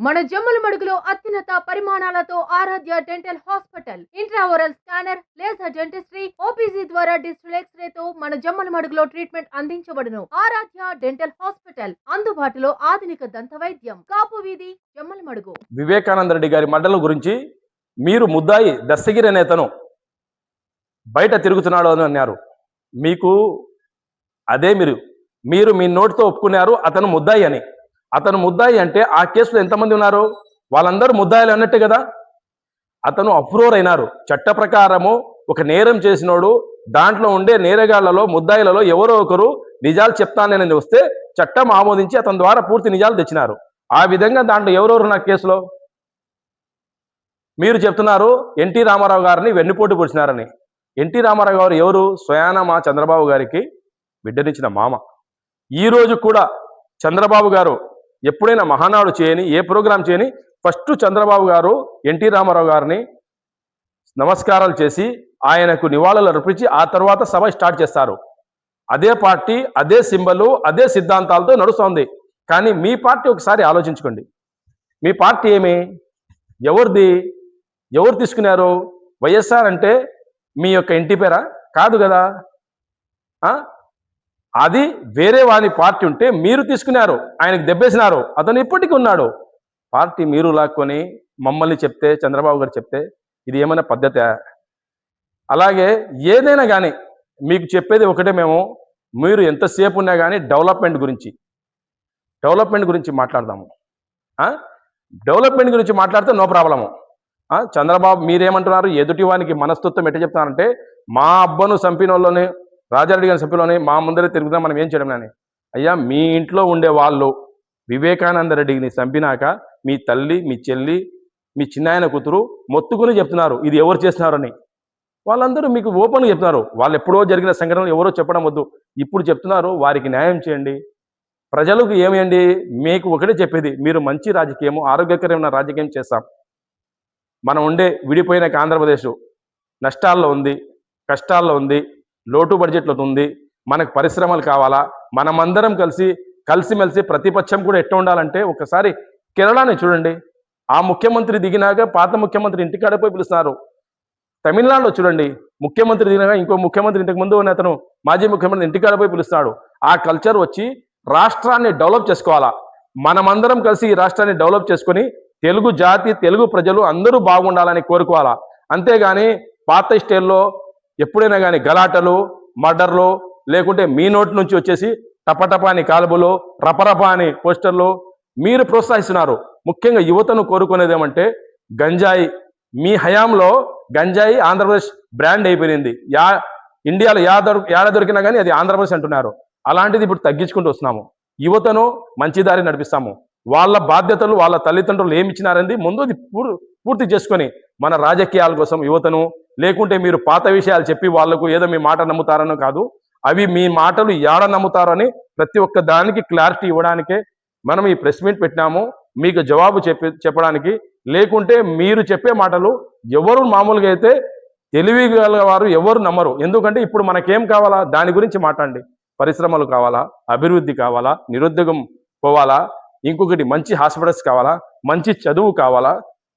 మన జమ్మలమడుగులో అత్యున్నత పరిమాణాలతో Aradhya dental hospital, intraoral scanner, laser dentistry, OPG ద్వారా డిజిటల్ ఎక్స్రే తో మన జమ్మలమడుగులో ట్రీట్మెంట్ అందించబడును. ఆరాధ్య డెంటల్ హాస్పిటల్, అందుబాటులో ఆధునిక దంత వైద్యం, కాపు వీధి, జమ్మలమడుగు. వివేకానంద రెడ్డి గారి మండలం గురించి మీరు ముద్దాయి దస్తగిరి నేతను బయట తిరుగుతున్నాడు అని అన్నారు. మీకు అదే మీరు మీ నోటితో ఒప్పుకున్నారు అతను ముద్దాయి అని. అతను ముద్దాయి అంటే ఆ కేసులో ఎంతమంది ఉన్నారు? వాళ్ళందరూ ముద్దాయిలు అన్నట్టే కదా. అతను అప్రూవర్ అయినారు. చట్ట ప్రకారము ఒక నేరం చేసినోడు దాంట్లో ఉండే నేరగాళ్లలో ముద్దాయిలలో ఎవరో ఒకరు నిజాలు చెప్తానని వస్తే చట్టం ఆమోదించి అతని ద్వారా పూర్తి నిజాలు తెచ్చినారు. ఆ విధంగా దాంట్లో ఎవరెవరు నా కేసులో మీరు చెప్తున్నారు ఎన్టీ రామారావు గారిని వెన్నుపోటు పొడిచినారని. ఎన్టీ రామారావు గారు ఎవరు? స్వయాన మా చంద్రబాబు గారికి బిడ్డనిచ్చిన మామ. ఈరోజు కూడా చంద్రబాబు గారు ఎప్పుడైనా మహానాడు చేయని, ఏ ప్రోగ్రాం చేయని, ఫస్ట్ చంద్రబాబు గారు ఎన్టీ రామారావు గారిని నమస్కారాలు చేసి ఆయనకు నివాళులు అర్పించి ఆ తర్వాత సభ స్టార్ట్ చేస్తారు. అదే పార్టీ, అదే సింబలు, అదే సిద్ధాంతాలతో నడుస్తుంది. కానీ మీ పార్టీ ఒకసారి ఆలోచించుకోండి. మీ పార్టీ ఏమి? ఎవరిది? ఎవరు తీసుకున్నారు? వైఎస్ఆర్ అంటే మీ యొక్క ఇంటి పేరా? కాదు కదా. అది వేరే వాని పార్టీ ఉంటే మీరు తీసుకున్నారు, ఆయనకు దెబ్బేసినారు. అతను ఇప్పటికీ ఉన్నాడు. పార్టీ మీరు లాక్కొని మమ్మల్ని చెప్తే, చంద్రబాబు గారు చెప్తే ఇది ఏమైనా పద్ధతి? అలాగే ఏదైనా కానీ మీకు చెప్పేది ఒకటే, మీరు ఎంతసేపు ఉన్నా కానీ డెవలప్మెంట్ గురించి మాట్లాడదాము. డెవలప్మెంట్ గురించి మాట్లాడితే నో ప్రాబ్లము. చంద్రబాబు మీరేమంటున్నారు? ఎదుటి వానికి మనస్తత్వం ఎట్లా చెప్తానంటే, మా అబ్బను చంపినోళ్ళని, రాజారెడ్డి గారిని చంపినోని మా ముందరే తిరుగుతాం, మనం ఏం చేయడం అని. అయ్యా, మీ ఇంట్లో ఉండే వాళ్ళు వివేకానంద రెడ్డిని చంపినాక మీ తల్లి, మీ చెల్లి, మీ చిన్నాయన కూతురు మొత్తుకుని చెప్తున్నారు ఇది ఎవరు చేస్తున్నారని. వాళ్ళందరూ మీకు ఓపెన్గా చెప్తున్నారు. వాళ్ళు ఎప్పుడో జరిగిన సంఘటనలు ఎవరో చెప్పడం వద్దు, ఇప్పుడు చెప్తున్నారు. వారికి న్యాయం చేయండి. ప్రజలకు ఏమేయండి? మీకు ఒకటే చెప్పేది, మీరు మంచి రాజకీయము, ఆరోగ్యకరమైన రాజకీయం చేస్తాం. మనం ఉండే విడిపోయిన ఆంధ్రప్రదేశ్ నష్టాల్లో ఉంది, కష్టాల్లో ఉంది, లోటు బడ్జెట్లో ఉంది. మనకు పరిశ్రమలు కావాలా? మనమందరం కలిసిమెలిసి ప్రతిపక్షం కూడా ఎట్లా ఉండాలంటే, ఒకసారి కేరళని చూడండి. ఆ ముఖ్యమంత్రి దిగినాక పాత ముఖ్యమంత్రి ఇంటికాడ పోయి పిలుస్తున్నారు. తమిళనాడులో చూడండి, ముఖ్యమంత్రి దిగినాక ఇంకో ముఖ్యమంత్రి, ఇంతకు ముందు ఉన్న అతను మాజీ ముఖ్యమంత్రి ఇంటికాడ పోయి పిలుస్తున్నాడు. ఆ కల్చర్ వచ్చి రాష్ట్రాన్ని డెవలప్ చేసుకోవాలా. మనమందరం కలిసి ఈ రాష్ట్రాన్ని డెవలప్ చేసుకొని తెలుగు జాతి, తెలుగు ప్రజలు అందరూ బాగుండాలని కోరుకోవాలా. అంతేగాని పాత స్టైల్లో ఎప్పుడైనా కానీ గలాటలు, మర్డర్లు, లేకుంటే మీ నోటి నుంచి వచ్చేసి టపటపాని కాలుబులు, రపరపాని పోస్టర్లు మీరు ప్రోత్సహిస్తున్నారు. ముఖ్యంగా యువతను కోరుకునేది ఏమంటే, గంజాయి మీ హయాంలో గంజాయి ఆంధ్రప్రదేశ్ బ్రాండ్ అయిపోయింది. ఇండియాలో యాడ దొరికినా కానీ అది ఆంధ్రప్రదేశ్ అంటున్నారు. అలాంటిది ఇప్పుడు తగ్గించుకుంటూ వస్తున్నాము. యువతను మంచి దారి నడిపిస్తాము. వాళ్ళ బాధ్యతలు వాళ్ళ తల్లిదండ్రులు ఏమి ఇచ్చినారని ముందు పూర్తి చేసుకొని మన రాజకీయాల కోసం యువతను, లేకుంటే మీరు పాత విషయాలు చెప్పి వాళ్లకు ఏదో మీ మాట నమ్ముతారనో కాదు, అవి మీ మాటలు యాడ నమ్ముతారని ప్రతి ఒక్క దానికి క్లారిటీ ఇవ్వడానికే మనం ఈ ప్రెస్ మీట్ పెట్టినాము. మీకు జవాబు చెప్పడానికి. లేకుంటే మీరు చెప్పే మాటలు ఎవరు మామూలుగా అయితే తెలివి వారు ఎవరు నమ్మరు. ఎందుకంటే ఇప్పుడు మనకేం కావాలా? దాని గురించి మాట్లాడండి. పరిశ్రమలు కావాలా? అభివృద్ధి కావాలా? నిరుద్యోగం పోవాలా? ఇంకొకటి మంచి హాస్పిటల్స్ కావాలా? మంచి చదువు కావాలా?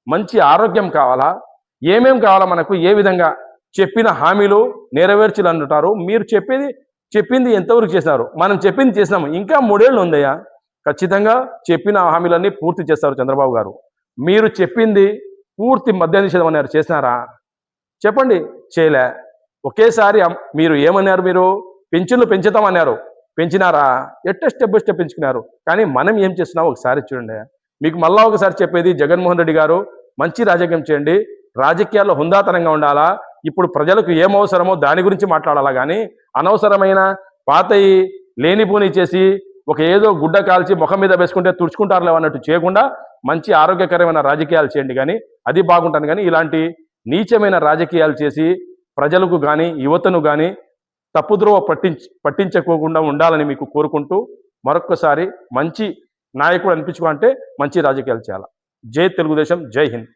మంచి ఆరోగ్యం కావాలా? ఏమేం కావాలా మనకు? ఏ విధంగా చెప్పిన హామీలు నెరవేర్చాలి అంటారు. మీరు చెప్పింది ఎంతవరకు చేసినారు? మనం చెప్పింది చేసినాము. ఇంకా 3 ఏళ్ళు ఉందయ్యా. ఖచ్చితంగా చెప్పిన హామీలన్నీ పూర్తి చేస్తారు చంద్రబాబు గారు. మీరు చెప్పింది పూర్తి మద్య నిషేధం అన్నారు, చేసినారా? చెప్పండి. చేయలే. ఒకేసారి మీరు ఏమన్నారు? మీరు పెన్షన్లు పెంచుతామన్నారు, పెంచినారా? స్టెప్ బై స్టెప్ పెంచుకున్నారు. కానీ మనం ఏం చేస్తున్నామో ఒకసారి చూడండి. మీకు మళ్ళా ఒకసారి చెప్పేది, జగన్మోహన్ రెడ్డి గారు మంచి రాజకీయం చేయండి. రాజకీయాల్లో హుందాతనంగా ఉండాలా. ఇప్పుడు ప్రజలకు ఏం అవసరమో దాని గురించి మాట్లాడాలా. కానీ అనవసరమైన పాతయి లేనిపోని చేసి ఒక ఏదో గుడ్డ కాల్చి ముఖం మీద వేసుకుంటే తుడుచుకుంటారులే అన్నట్టు చేయకుండా మంచి ఆరోగ్యకరమైన రాజకీయాలు చేయండి. కానీ అది బాగుంటాను. కానీ ఇలాంటి నీచమైన రాజకీయాలు చేసి ప్రజలకు కానీ యువతను కానీ తప్పుద్రోవ పట్టించకోకుండా ఉండాలని మీకు కోరుకుంటూ, మరొక్కసారి మంచి నాయకుడు అనిపించుకుంటే మంచి రాజకీయాలు చేయాలి. జై తెలుగుదేశం, జై హింద్.